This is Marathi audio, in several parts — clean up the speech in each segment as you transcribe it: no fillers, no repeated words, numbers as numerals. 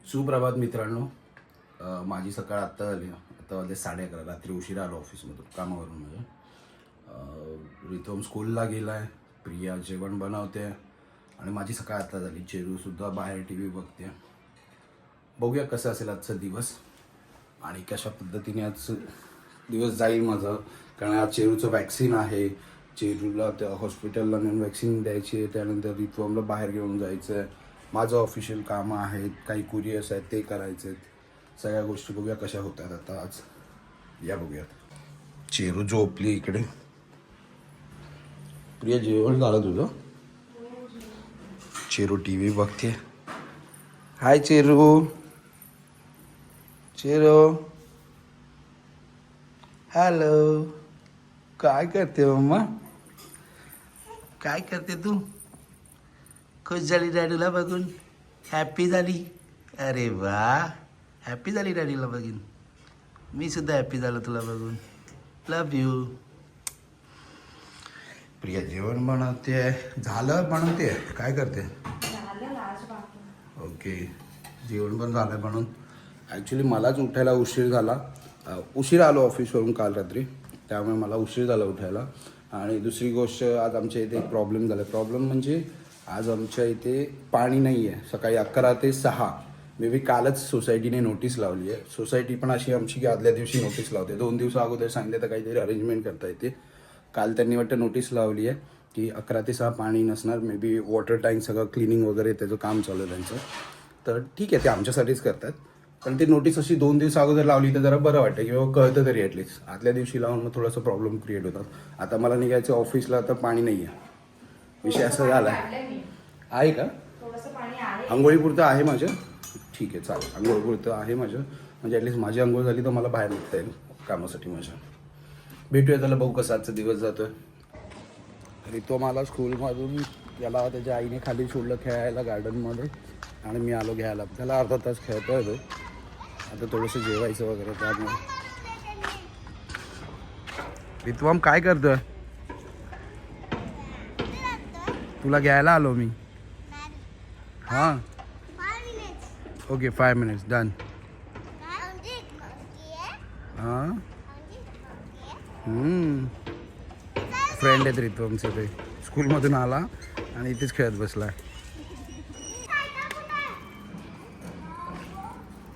सुप्रभात मित्रांनो. माझी सकाळ आत्ता झाली. आता वाजले 11:30. रात्री उशिरा आलो ऑफिसमधून, कामावरून. रितम स्कूलला गेला आहे, प्रिया जेवण बनवते आणि माझी सकाळ आत्ता झाली. चेरूसुद्धा बाहेर टी व्ही बघते. बघूया कसं असेल आजचा दिवस आणि कशा पद्धतीने आज दिवस जाईल माझा. कारण आज चेरूचं वॅक्सिन आहे. चेरूला त्या हॉस्पिटलला नेऊन वॅक्सिन द्यायची आहे. त्यानंतर रितमला बाहेर घेऊन जायचं आहे. माझं ऑफिशियल कामं आहेत, काही कुरिअर्स आहेत ते करायचे आहेत. सगळ्या गोष्टी बघूया कशा होतात आता आज. या बघूयात. चेरू झोपली इकडे. प्रिया जेवण झालं तुझं? चेरू टी व्ही बघते. हाय चेरू. चेरू हॅलो. काय करते मम्मा? काय करते तू? खुश झाली डॅडीला बघून? हॅप्पी झाली? अरे वा, हॅप्पी झाली डॅडीला बघून. मी सुद्धा हॅप्पी झालो तुला बघून. लव यू. प्रिया जेवण बनवते. झालं बनवते? काय करते? ओके, जेवण पण झालं बनवून. ॲक्च्युली मलाच उठायला उशीर झाला. उशीर आलो ऑफिसवरून काल रात्री, त्यामुळे मला उशीर झाला उठायला. आणि दुसरी गोष्ट, आज आमच्या इथे एक प्रॉब्लेम झाला. प्रॉब्लेम म्हणजे आज आमच्या इथे पाणी नाही आहे. सकाळी 11 ते 6 मे बी कालच सोसायटीने नोटीस लावली आहे. सोसायटी पण अशी आमची की आदल्या दिवशी नोटीस लावते. 2 दिवस अगोदर सांगितलं तर काहीतरी अरेंजमेंट करता येते. काल त्यांनी वाटतं नोटीस लावली आहे की 11 ते 6 पाणी नसणार. मे बी वॉटर टँक सगळं क्लिनिंग वगैरे त्याचं काम चालू आहे त्यांचं. तर ठीक आहे, ते आमच्यासाठीच करतात. पण ते नोटीस अशी 2 दिवस अगोदर लावली तर जरा बरं वाटतं किंवा कळतं तरी ॲटलिस्ट. आदल्या दिवशी लावून मग थोडंसं प्रॉब्लेम क्रिएट होतात. आता मला निघायचं ऑफिसला, तर पाणी नाही आहे. विषय असा झाला आहे का? आंघोळीपुरतं आहे माझं. ठीक आहे, चालेल. आंघोळीपुरतं आहे माझं, म्हणजे ॲटलिस्ट माझी आंघोळ झाली तर मला बाहेर निघता येईल कामासाठी माझ्या. भेटूया त्याला, बघू कसा आजचा दिवस जातो आहे. आणि तो मला स्कूलमधून याला त्याच्या आईने खाली सोडलं खेळायला गार्डनमध्ये, आणि मी आलो घ्यायला. त्याला अर्धा तास खेळतो आहे तो. आता थोडंसं जेवायचं वगैरे त्यामुळे. रितम काय करतोय? तुला घ्यायला आलो मी. हां, ओके, 5 मिनिट्स डन. हां, फ्रेंड आहेत रितमचे. ते स्कूलमधून आला आणि इथेच खेळत बसला.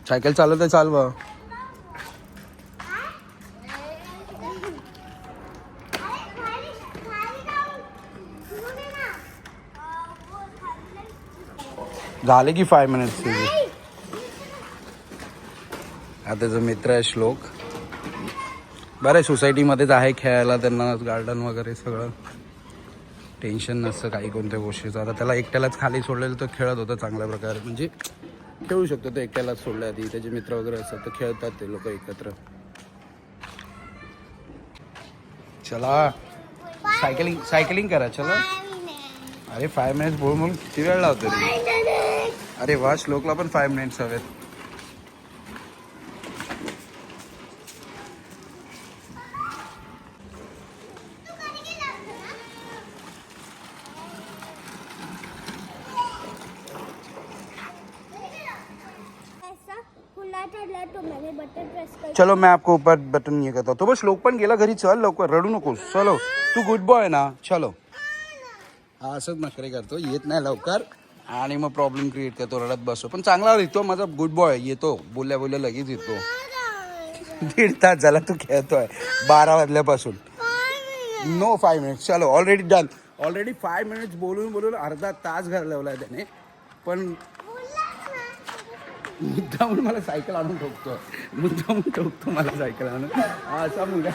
सायकल चालवत आहे, चाल बा. झाले की 5 मिनिट्स तुझे. आता त्याचा मित्र आहे श्लोक. बरं आहे, सोसायटीमध्येच आहे खेळायला. त्यांना गार्डन वगैरे सगळं टेन्शन नसतं काही कोणत्या गोष्टीचं. आता त्याला एकट्यालाच खाली सोडलेलं तर खेळत होतं चांगल्या प्रकारे. म्हणजे खेळू शकतो तो एकट्यालाच सोडल्या आधी. त्याचे मित्र वगैरे असतात तर खेळतात ते लोक एकत्र. चला सायकलिंग करा. चला. अरे 5 मिनिट्स बोलून किती वेळ लावतो रे? अरे वा, श्लोकला पण 5 मिनिट्स हवेत. चलो मैं आपको ऊपर बटन ये करता हूँ. तो बस श्लोक पण गेला घरी. चल लवकर, रडू नको. चलो, तू गुड बॉय ना. चलो. हा, असंच नखरे करतो, येत नाही लवकर आणि मग प्रॉब्लेम क्रिएट करतो, रडत बसतो. पण चांगला येतो माझा गुड बॉय. येतो बोलल्या बोलल्या लगेच येतो. 1.5 तास झाला तू खेळतोय, 12 वाजल्यापासून. No 5 minutes. चलो, ऑलरेडी डन. ऑलरेडी 5 मिनिट्स बोलून अर्धा तास घालवलाय त्याने. पण मुद्दामून मला सायकल आणून ठोकतो. मला सायकल आणून. असा मुलगा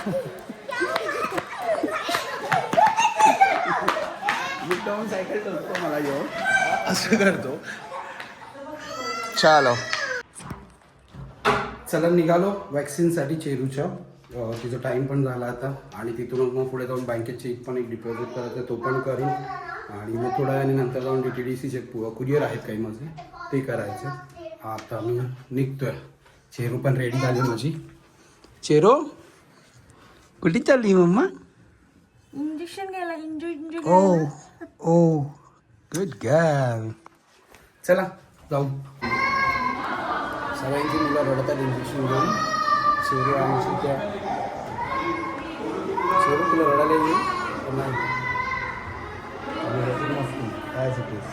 मुद्दामून सायकल ठोकतो मला येऊ, असं करतो. चलो, चला निघालो वॅक्सिनसाठी चेरूच्या. तिचा टाईम पण झाला आता. आणि तिथून मग पुढे जाऊन बँकेत चेक पण एक डिपॉझिट करायचं, तो पण करीन. आणि मग थोड्या वेळाने नंतर जाऊन DTDCचे कुरिअर आहेत काही माझे, ते करायचं. आता मी निघतोय. चेरू पण रेडी झाली माझी. चेरू कुठे चालली मम्मा? इंजेक्शन घ्यायला. ओ गुड गर्ल. चला जाऊ. सगळ्यांची मुलं रडतात इंजेक्शन घेऊन. शेरू आमची त्या शेरू तुला रडायला येईल पण नाही काय शिकेस.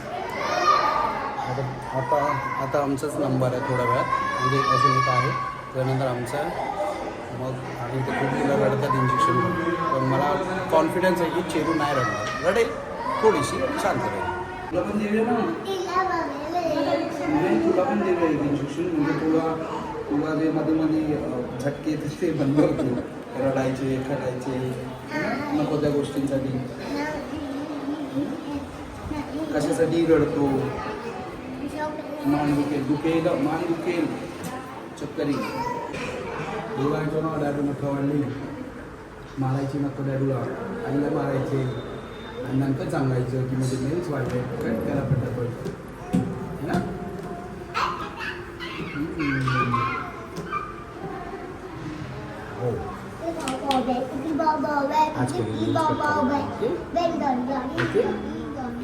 आता आमचाच नंबर आहे थोड्या वेळात, म्हणजे अजून एक आहे त्यानंतर आमचा आहे. मग आणि ते खूप मुलं रडतात इंजेक्शन घेऊन. पण मला कॉन्फिडन्स आहे की चेरू नाही रडणार, रडेल थोडीशी शांत राहील. तुला पण देऊया ना, तुला पण देऊया एक इंजेक्शन, म्हणजे तुला जे मध्ये मध्ये झटके येते ते बंद होतो. रडायचे खडायचे नको त्या गोष्टींसाठी. कशासाठी रडतो? मान दुखेल चक्करी बोलायचो ना डॅडू नका वाढली, मारायची नको डॅडूला, आईला मारायचे आणि नंतर सांगायचं की म्हणजे नेच वाढले काय त्याला पटत ना. हो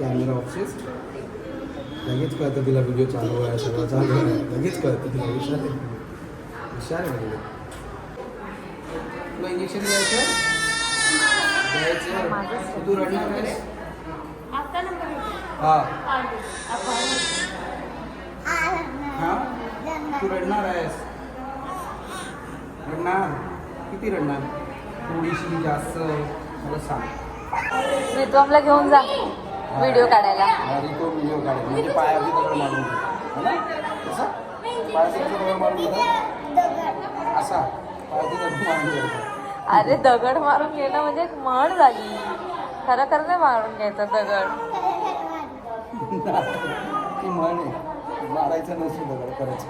कॅमेरा ऑफिस लगेच कळतं तिला व्हिडिओ चालू आहे सगळं चालू आहे लगेच कळतं तिला. हुशार आहे. तुला इंजेक्शन घ्यायचं तू रडणार आहेस? हां हां तू रडणार आहेस? रडणार किती रडणार? थोडीशी जास्त मला सांग. रितमला घेऊन जा व्हिडिओ काढायला. आणि तो व्हिडिओ काढेल म्हणजे पायावरती दगड मारून है ना, तसा पायावरती दगड मारून असा पायावरती दगड मारून घ्यायचा. अरे दगड मारून घेणं म्हणजे एक म्हण झाली. खरं खरं नाही मारून घ्यायचं दगड. ती म्हण आहे, मारायचं नसतो दगड खरंच.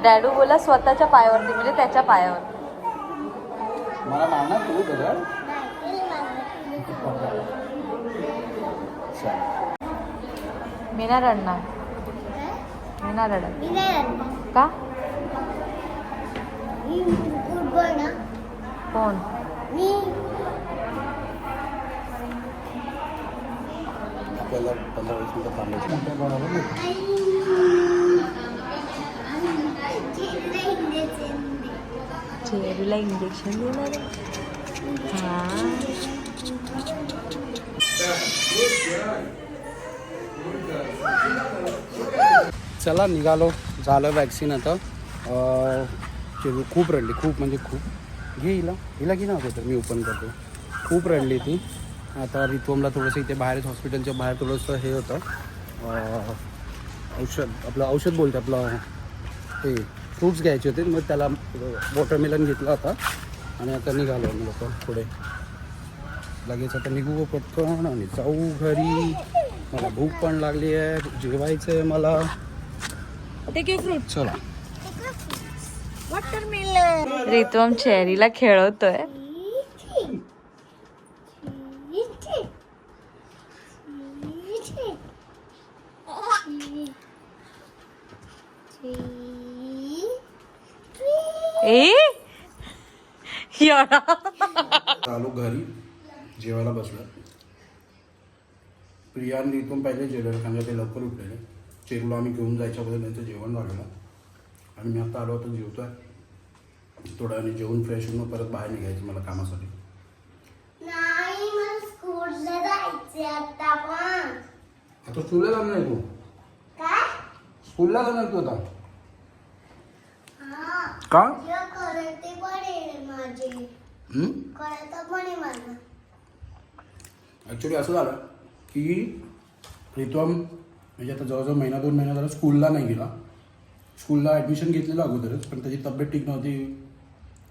डॅडू बोला स्वतःच्या पायावरती म्हणजे त्याच्या पायावर. मला मारणार तू दगड? मी नाही रडणार. मी नाही रडत. का? कोण? आपल्याला 15-20 मिनिटं थांबायचं. मोठ्या भावाला नाही. चेरूला इंजेक्शन देणार आहे. हां चला निघालो, झालं वॅक्सिन. आता चेरू खूप रडली, खूप म्हणजे खूप. घे हिला की ना तर मी ओपन करतो. खूप रडली ती. आता रितोमला थोडंसं इथे बाहेरच हॉस्पिटलच्या बाहेर थोडंसं हे होतं औषध बोलते आपलं ते फ्रूट्स घ्यायचे होते. मग त्याला वॉटरमेलन घेतला होता आणि आता निघालो मी लोक पुढे. लगेच आता निघू पटकन आणि जाऊ घरी. मला भूक पण लागली आहे, जेवायचं आहे मला. चला. रितम चेरीला खेळवतोय. आलो घरी, जेवायला बसलो. प्रिया आणि रितम पहिले जेवलं कारण ते लवकर उठलेले. चेरूला आम्ही घेऊन जायच्या अगोदर त्यांचं जेवण झालेलं आणि मी आता आलो होतो जेवतोय. थोड्या वेळाने जेवून फ्रेश होऊन परत बाहेर निघायचं मला कामासाठी. आता स्कूलला जाणार आहे तू? स्कूलला जाणार तू आता? का? ॲक्च्युली असं झालं की प्रीतम म्हणजे आता जवळजवळ 1-2 महिना झाला स्कूलला नाही गेला. स्कूलला ॲडमिशन घेतलेलं अगोदरच, पण त्याची तब्येत ठीक नव्हती.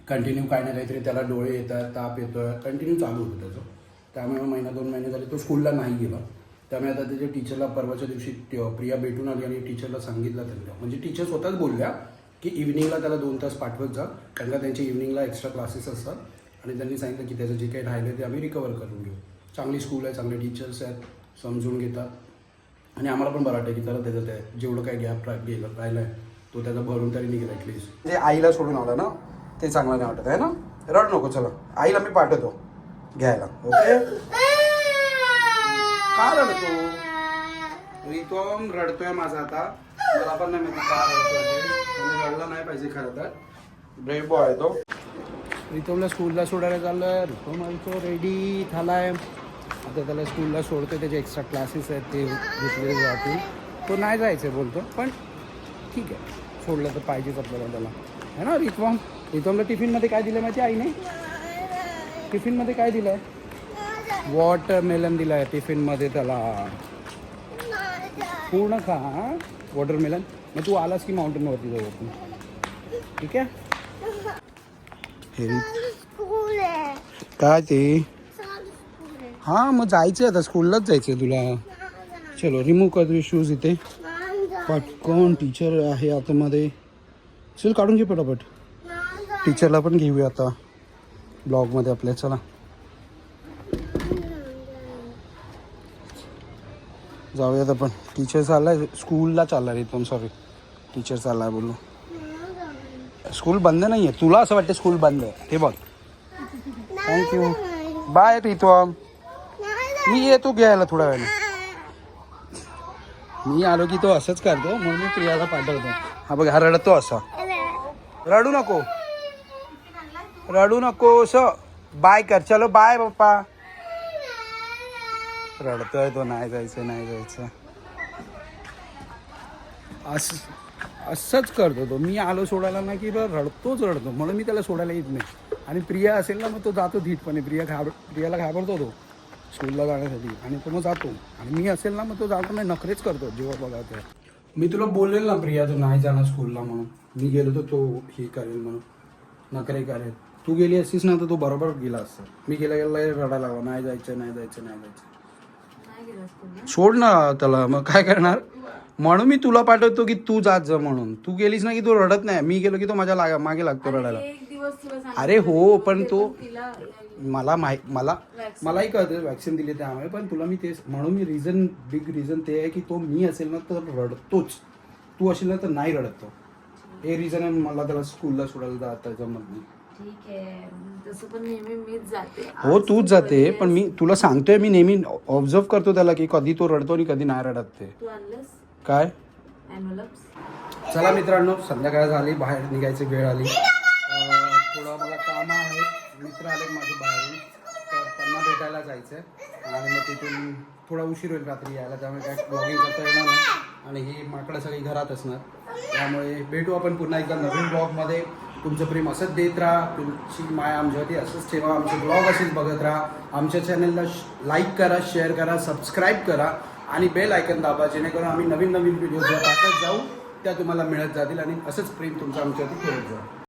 कंटिन्यू काही ना काहीतरी त्याला डोळे येतात, ताप येतो आहे, कंटिन्यू चालू होतं त्याचं. त्यामुळे 1-2 महिने झाले तो स्कूलला नाही गेला. त्यामुळे आता त्याच्या टीचरला परवाच्या दिवशी प्रिया भेटून आली आणि टीचरला सांगितलं त्यांना, म्हणजे टीचर स्वतःच बोलल्या की इव्हिनिंगला त्याला 2 तास पाठवत जा, कारण का त्यांच्या इव्हिनिंगला एक्स्ट्रा क्लासेस असतात. आणि त्यांनी सांगितलं की त्याचं जे काही राहिलं ते आम्ही रिकवर करून घेऊ. चांगली स्कूल आहे, चांगले टीचर्स आहेत, समजून घेतात. आणि आम्हाला पण बरं वाटतं की त्याला त्याचं ते जेवढं काही गॅप राहिलं आहे तो त्याचा भरून तरी निघेल ॲटलिस्ट. जे आईला सोडून आला ना ते चांगलं नाही वाटत आहे ना. रड नको, चला आईला मी पाठवतो घ्यायला. ओके? का रडतो? रितम रडतोय माझा आता. मला पण नाही माहिती का रडतोय. रडला नाही पाहिजे खरं तर. ब्रेव बॉय आहे तो. रितमला स्कूलला सोडायला चाललोय. रितम आमचं रेडी झालाय. आता त्याला स्कूलला सोडतो. त्याचे एक्स्ट्रा क्लासेस आहेत ते घेतले जातील. तो नाही जायचं बोलतो पण ठीक आहे सोडलं तर पाहिजेच आपल्याला त्याला है ना. रितमला टिफिनमध्ये काय दिलं माहिती आईने. टिफिनमध्ये काय दिलं आहे. वॉटरमेलन दिलं आहे टिफिनमध्ये त्याला. पूर्ण खा वॉटरमेलन. मग तू आलास की माउंटेनवरती जाऊ आपण. ठीक आहे. काय ते हां मग जायचं आता स्कूललाच जायचं तुला. चलो रिमूव्ह कर तुझे शूज इथे पटकन. टीचर आहे आतमध्ये. चल काढून घे पटापट. टीचरला पण घेऊया आता ब्लॉगमध्ये आपल्या. चला जाऊयात आपण. टीचर चाललाय स्कूलला चाललाय रितम. सॉरी टीचर चाललाय बोललो. स्कूल बंद नाही आहे. तुला असं वाटतं स्कूल बंद आहे. हे बघ. Thank you bye Ritam. मी येतो घ्यायला थोड्या वेळाने. मी आलो की तो असंच करतो म्हणून मी प्रियाला पाठवतो. हा बघ हा रडतो असा. रडू नको रडू नको असं. बाय कर. चलो बाय पप्पा. रडतोय तो. नाही जायचं नाही जायचं असंच करतो तो. मी आलो सोडायला ना की रडतोच रडतो म्हणून मी त्याला सोडायला येत नाही. आणि प्रिया असेल ना मग तो जातो धीटपणे. प्रियाला घाबरतो तो स्कूलला जाण्यासाठी आणि तो मग जातो. आणि मी असेल ना मग तो जातो नाही नखरेच करतो जेव्हा बघा ते. मी तुला बोलेल ना प्रिया तू नाही जाणार स्कूलला म्हणून. मी गेलो तर तो हे करेल म्हणून नखरे करेल. तू गेली असतीस ना तर तो बरोबर गेला असता. मी गेला रडायला लावा नाही जायचं नाही जायचं नाही जायचं. सोड ना त्याला. मग काय करणार. म्हणून मी तुला पाठवतो की तू जात जा म्हणून. तू गेलीस ना की तो रडत नाही. मी गेलो की तो माझ्या मागे लागतो रडायला. अरे हो पण तो मलाही कळतं वॅक्सिन दिली त्यामुळे. पण तुला मी तेच म्हणून मी बिग रिझन ते आहे की तो मी असेल ना तर रडतोच. तू असेल ना तर नाही रडत तो. हे रिझन आहे मला त्याला स्कूलला सोडायला जाता जमत नाही. ठीक आहे तसं पण नेहमी मीच जाते. हो तूच जाते पण मी तुला सांगतोय. मी नेहमी ऑब्झर्व करतो त्याला की कधी तो रडतो आणि कधी नाही रडत ते. तू आणलंस काय. एनवलप्स. चला मित्रांनो संध्याकाळ झाली. बाहेर निघायची वेळ आली. थोडं मला काम आहे. मित्र आले माझे बाहेरून तर त्यांना भेटायला जायचं आहे. आणि मग तिथून थोडा उशीर होईल रात्री यायला. त्यामुळे काय ब्लॉगिंग करता येणार नाही. आणि ही माकडं सगळी घरात असणार. त्यामुळे भेटू आपण पुन्हा एकदा नवीन ब्लॉगमध्ये. तुमचं प्रेम असंच देत राहा. तुमची माया आमच्यावरती असंच ठेवा. आमचे ब्लॉग असेच बघत राहा. आमच्या चॅनलला लाईक करा शेअर करा सबस्क्राईब करा आणि बेल आयकन दाबा जेणेकरून आम्ही नवीन व्हिडिओ ज्या टाकत जाऊ त्या तुम्हाला मिळत जातील. आणि असंच प्रेम तुमचं आमच्यावरती ठेवत जाऊ.